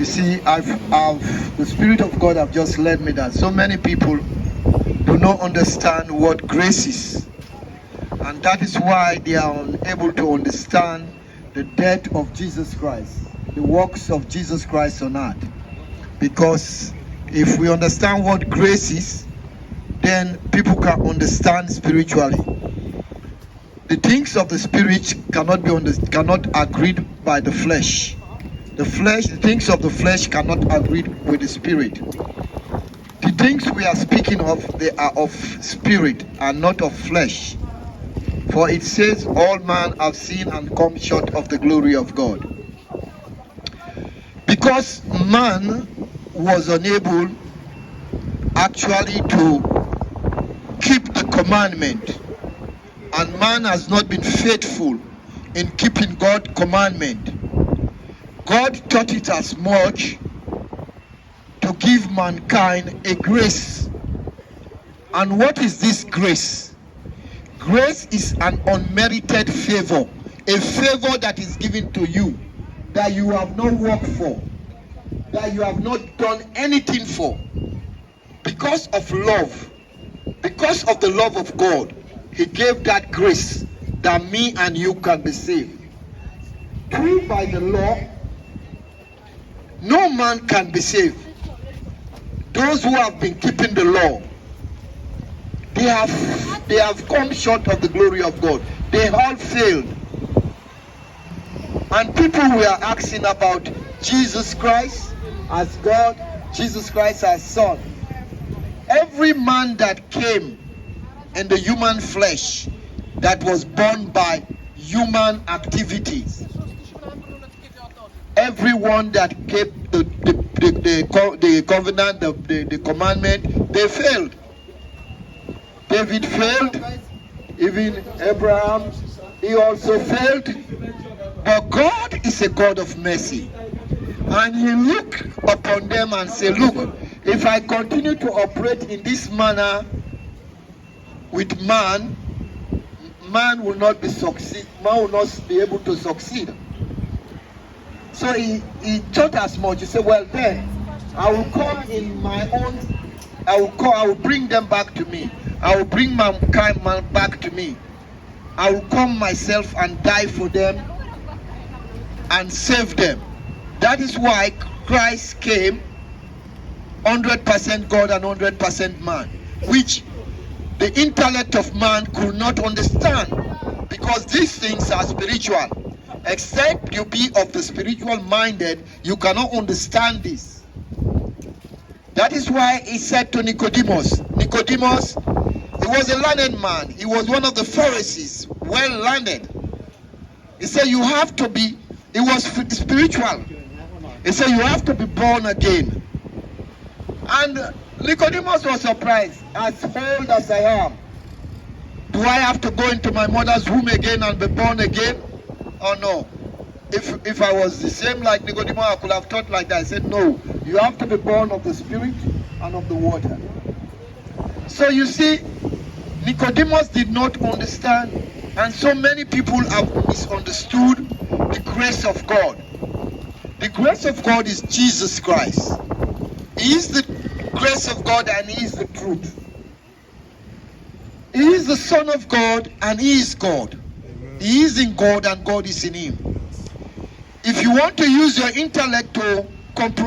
You see, the Spirit of God have just led me that so many people do not understand what grace is. And that is why they are unable to understand the death of Jesus Christ, the works of Jesus Christ on earth. Because if we understand what grace is, then people can understand spiritually. The things of the spirit cannot agreed by the flesh. The things of the flesh cannot agree with the spirit. The things we are speaking of, they are of spirit and not of flesh. For it says, all men have sinned and come short of the glory of God. Because man was unable actually to keep the commandment, and man has not been faithful in keeping God's commandment, God thought it as much to give mankind a grace. And what is this grace? Grace is an unmerited favor, a favor that is given to you, that you have not worked for, that you have not done anything for. Because of love, because of the love of God, He gave that grace that me and you can be saved. Through by the law, no man can be saved. Those who have been keeping the law, they have come short of the glory of God. They all failed. And people were asking about Jesus Christ as God, Jesus Christ as Son. Every man that came in the human flesh, that was born by human activities, everyone that kept the covenant, the commandment, they failed. David failed, even Abraham, he also failed. But God is a God of mercy, and He looked upon them and said, look, if I continue to operate in this manner with man, man will not be able to succeed. So he thought as much. He said, well then, I will come in my own, I will bring them back to me. I will bring mankind back to me. I will come myself and die for them and save them. That is why Christ came 100% God and 100% man, which the intellect of man could not understand, because these things are spiritual. Except you be of the spiritual minded, you cannot understand this. That is why He said to Nicodemus, he was a learned man. He was one of the Pharisees, well learned. He said you have to be, he was spiritual. He said you have to be born again. And Nicodemus was surprised. As old as I am, do I have to go into my mother's womb again and be born again? Oh no. If I was the same like Nicodemus, I could have thought like that. I said, no, you have to be born of the Spirit and of the water. So you see, Nicodemus did not understand, and so many people have misunderstood the grace of God. The grace of God is Jesus Christ. He is the grace of God and He is the truth. He is the Son of God and He is God. He is in God and God is in Him. If you want to use your intellect to compromise